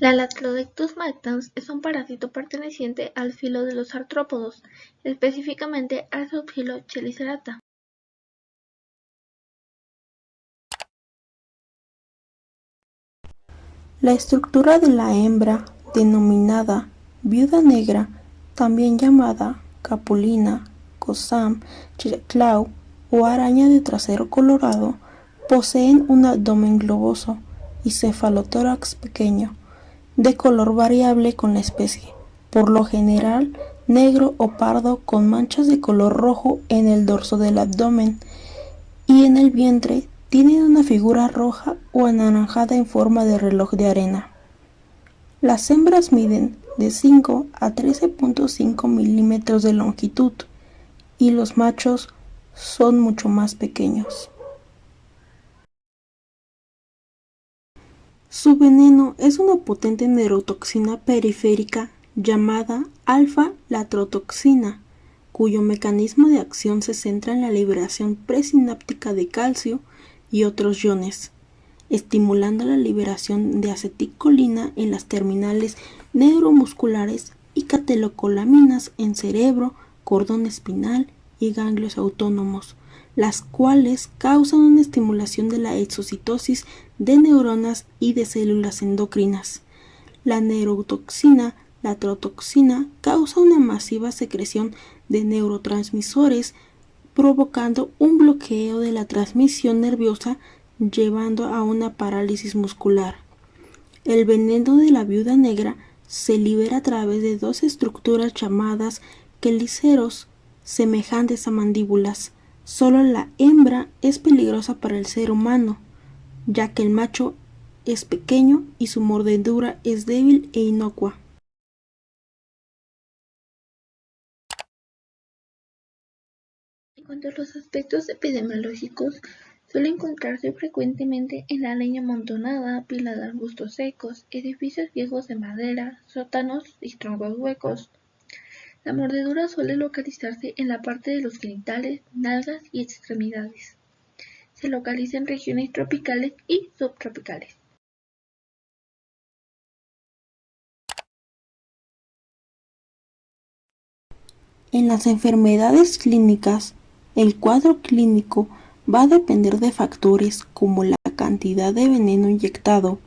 La Latrodectus mactans es un parásito perteneciente al filo de los artrópodos, específicamente al subfilo Chelicerata. La estructura de la hembra, denominada viuda negra, también llamada capulina, cosam, chiricahua o araña de trasero colorado, poseen un abdomen globoso y cefalotórax pequeño, de color variable con la especie, por lo general negro o pardo con manchas de color rojo en el dorso del abdomen, y en el vientre tienen una figura roja o anaranjada en forma de reloj de arena. Las hembras miden de 5 a 13.5 milímetros de longitud y los machos son mucho más pequeños. Su veneno es una potente neurotoxina periférica llamada alfa-latrotoxina, cuyo mecanismo de acción se centra en la liberación presináptica de calcio y otros iones, estimulando la liberación de acetilcolina en las terminales neuromusculares y catecolaminas en cerebro, cordón espinal y ganglios autónomos, las cuales causan una estimulación de la exocitosis de neuronas y de células endocrinas. La neurotoxina, la trotoxina, causa una masiva secreción de neurotransmisores, provocando un bloqueo de la transmisión nerviosa, llevando a una parálisis muscular. El veneno de la viuda negra se libera a través de dos estructuras llamadas quelíceros, semejantes a mandíbulas. Solo la hembra es peligrosa para el ser humano, ya que el macho es pequeño y su mordedura es débil e inocua. En cuanto a los aspectos epidemiológicos, suele encontrarse frecuentemente en la leña amontonada, pila de arbustos secos, edificios viejos de madera, sótanos y troncos huecos. La mordedura suele localizarse en la parte de los genitales, nalgas y extremidades. Se localiza en regiones tropicales y subtropicales. En las enfermedades clínicas, el cuadro clínico va a depender de factores como la cantidad de veneno inyectado,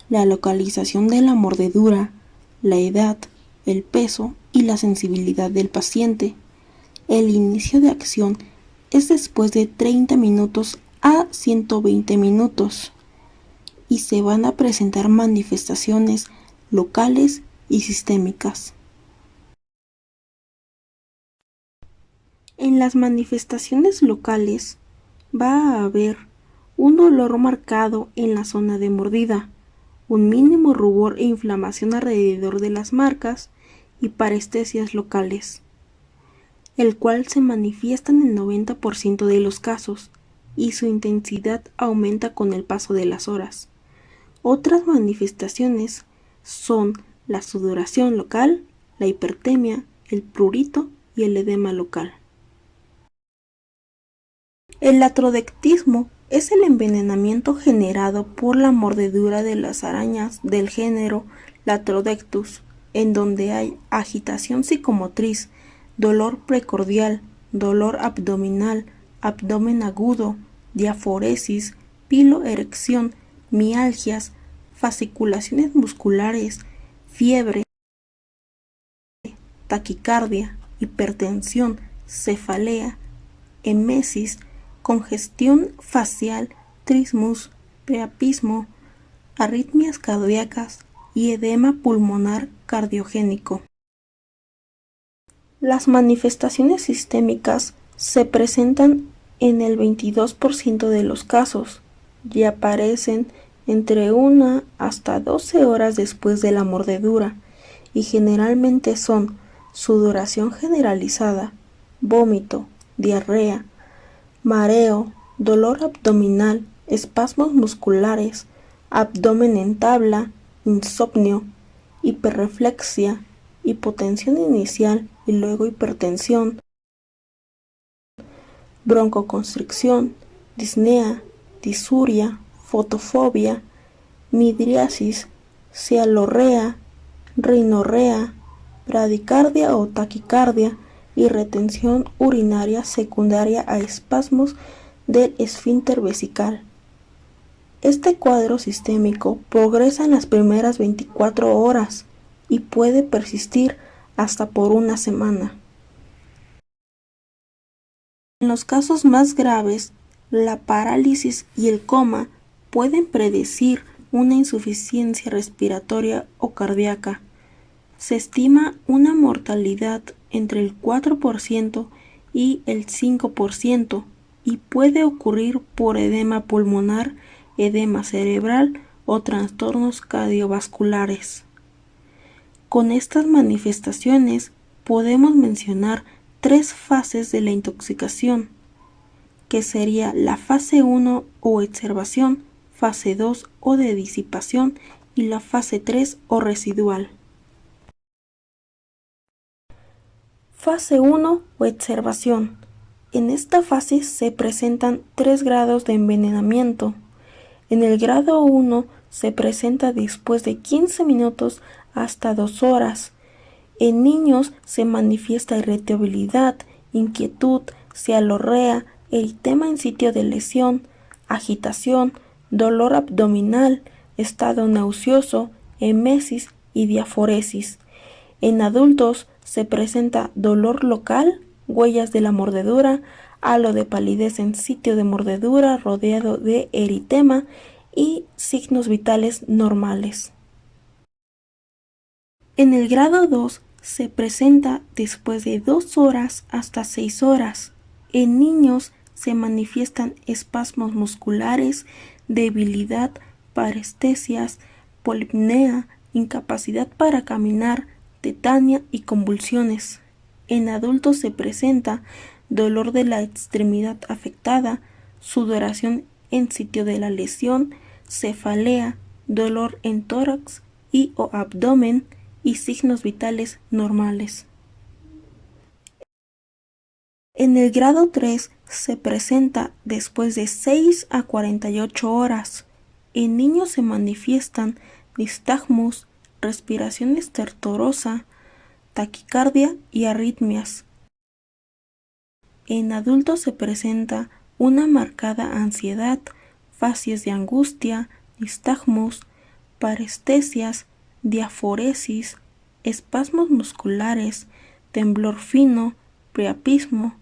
la localización de la mordedura, la edad, el peso y la sensibilidad del paciente. El inicio de acción es después de 30 minutos a 120 minutos y se van a presentar manifestaciones locales y sistémicas. En las manifestaciones locales va a haber un dolor marcado en la zona de mordida, un mínimo rubor e inflamación alrededor de las marcas y parestesias locales, el cual se manifiesta en el 90% de los casos y su intensidad aumenta con el paso de las horas. Otras manifestaciones son la sudoración local, la hipertemia, el prurito y el edema local. El latrodectismo es el envenenamiento generado por la mordedura de las arañas del género Latrodectus, en donde hay agitación psicomotriz, dolor precordial, dolor abdominal, abdomen agudo, diaforesis, piloerección, mialgias, fasciculaciones musculares, fiebre, taquicardia, hipertensión, cefalea, emesis, congestión facial, trismus, priapismo, arritmias cardíacas y edema pulmonar cardiogénico. Las manifestaciones sistémicas se presentan en el 22% de los casos y aparecen entre 1 hasta 12 horas después de la mordedura y generalmente son sudoración generalizada, vómito, diarrea, mareo, dolor abdominal, espasmos musculares, abdomen en tabla, insomnio, hiperreflexia, hipotensión inicial y luego hipertensión, broncoconstricción, disnea, disuria, fotofobia, midriasis, cialorrea, rinorrea, bradicardia o taquicardia y retención urinaria secundaria a espasmos del esfínter vesical. Este cuadro sistémico progresa en las primeras 24 horas y puede persistir hasta por una semana. En los casos más graves, la parálisis y el coma pueden predecir una insuficiencia respiratoria o cardíaca. Se estima una mortalidad entre el 4% y el 5% y puede ocurrir por edema pulmonar, edema cerebral o trastornos cardiovasculares. Con estas manifestaciones podemos mencionar 3 fases de la intoxicación, que sería la fase 1 o exacerbación, fase 2 o de disipación y la fase 3 o residual. Fase 1 o exacerbación. En esta fase se presentan 3 grados de envenenamiento. En el grado 1 se presenta después de 15 minutos hasta 2 horas. En niños se manifiesta irritabilidad, inquietud, cialorrea, eritema en sitio de lesión, agitación, dolor abdominal, estado nauseoso, emesis y diaforesis. En adultos se presenta dolor local, huellas de la mordedura, halo de palidez en sitio de mordedura rodeado de eritema y signos vitales normales. En el grado 2 se presenta después de 2 horas hasta 6 horas. En niños se manifiestan espasmos musculares, debilidad, parestesias, polipnea, incapacidad para caminar, tetania y convulsiones. En adultos se presenta dolor de la extremidad afectada, sudoración en sitio de la lesión, cefalea, dolor en tórax y o abdomen y signos vitales normales. En el grado 3 se presenta después de 6 a 48 horas. En niños se manifiestan nistagmus, respiración estertorosa, taquicardia y arritmias. En adultos se presenta una marcada ansiedad, facies de angustia, nistagmus, parestesias, diaforesis, espasmos musculares, temblor fino, priapismo,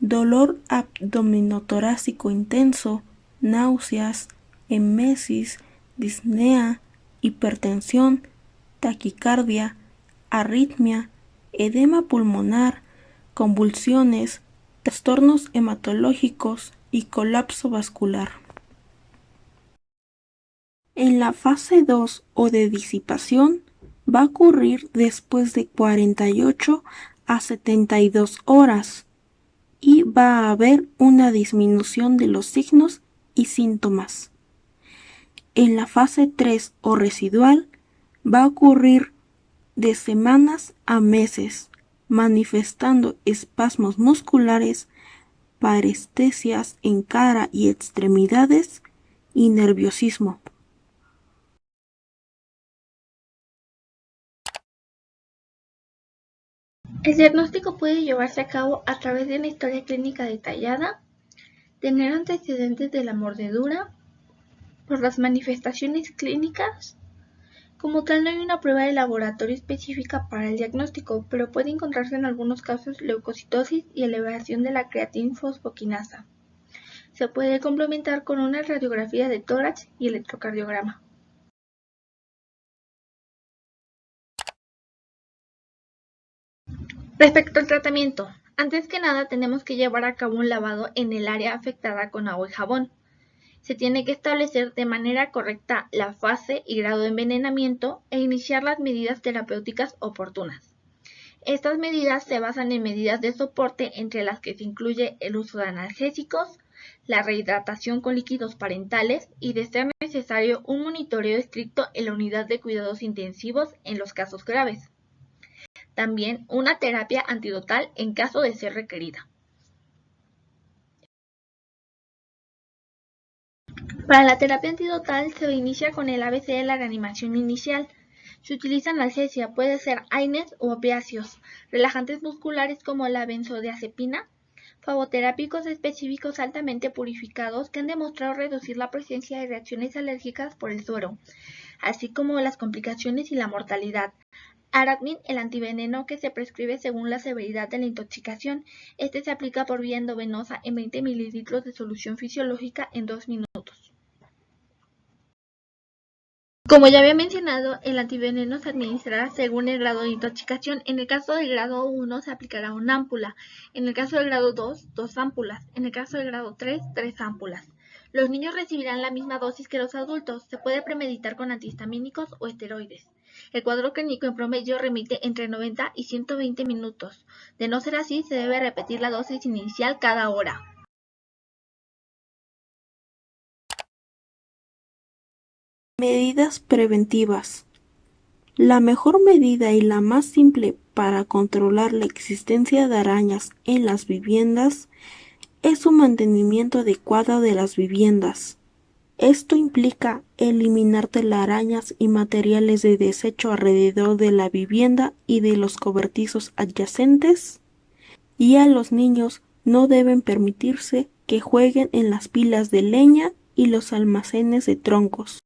dolor abdominotorácico intenso, náuseas, emesis, disnea, hipertensión, taquicardia, arritmia, edema pulmonar, convulsiones, trastornos hematológicos y colapso vascular. En la fase 2 o de disipación va a ocurrir después de 48 a 72 horas y va a haber una disminución de los signos y síntomas. En la fase 3 o residual va a ocurrir de semanas a meses, manifestando espasmos musculares, parestesias en cara y extremidades y nerviosismo. El diagnóstico puede llevarse a cabo a través de una historia clínica detallada, tener antecedentes de la mordedura, por las manifestaciones clínicas. Como tal, no hay una prueba de laboratorio específica para el diagnóstico, pero puede encontrarse en algunos casos leucocitosis y elevación de la creatinfosfoquinasa. Se puede complementar con una radiografía de tórax y electrocardiograma. Respecto al tratamiento, antes que nada tenemos que llevar a cabo un lavado en el área afectada con agua y jabón. Se tiene que establecer de manera correcta la fase y grado de envenenamiento e iniciar las medidas terapéuticas oportunas. Estas medidas se basan en medidas de soporte entre las que se incluye el uso de analgésicos, la rehidratación con líquidos parentales y, de ser necesario, un monitoreo estricto en la unidad de cuidados intensivos en los casos graves. También una terapia antidotal en caso de ser requerida. Para la terapia antidotal se inicia con el ABC de la reanimación inicial, Se utiliza analgesia, puede ser AINES o opiáceos, relajantes musculares como la benzodiazepina, favoterápicos específicos altamente purificados que han demostrado reducir la presencia de reacciones alérgicas por el suero, así como las complicaciones y la mortalidad. Aradmin, el antiveneno que se prescribe según la severidad de la intoxicación. Este se aplica por vía endovenosa en 20 mililitros de solución fisiológica en 2 minutos. Como ya había mencionado, el antiveneno se administrará según el grado de intoxicación. En el caso del grado 1 se aplicará una ámpula, en el caso del grado 2, 2 ámpulas, en el caso del grado 3, 3 ámpulas. Los niños recibirán la misma dosis que los adultos. Se puede premeditar con antihistamínicos o esteroides. El cuadro clínico en promedio remite entre 90 y 120 minutos. De no ser así, se debe repetir la dosis inicial cada hora. Medidas preventivas. La mejor medida y la más simple para controlar la existencia de arañas en las viviendas es su mantenimiento adecuado de las viviendas. Esto implica eliminar telarañas y materiales de desecho alrededor de la vivienda y de los cobertizos adyacentes, y a los niños no deben permitirse que jueguen en las pilas de leña y los almacenes de troncos.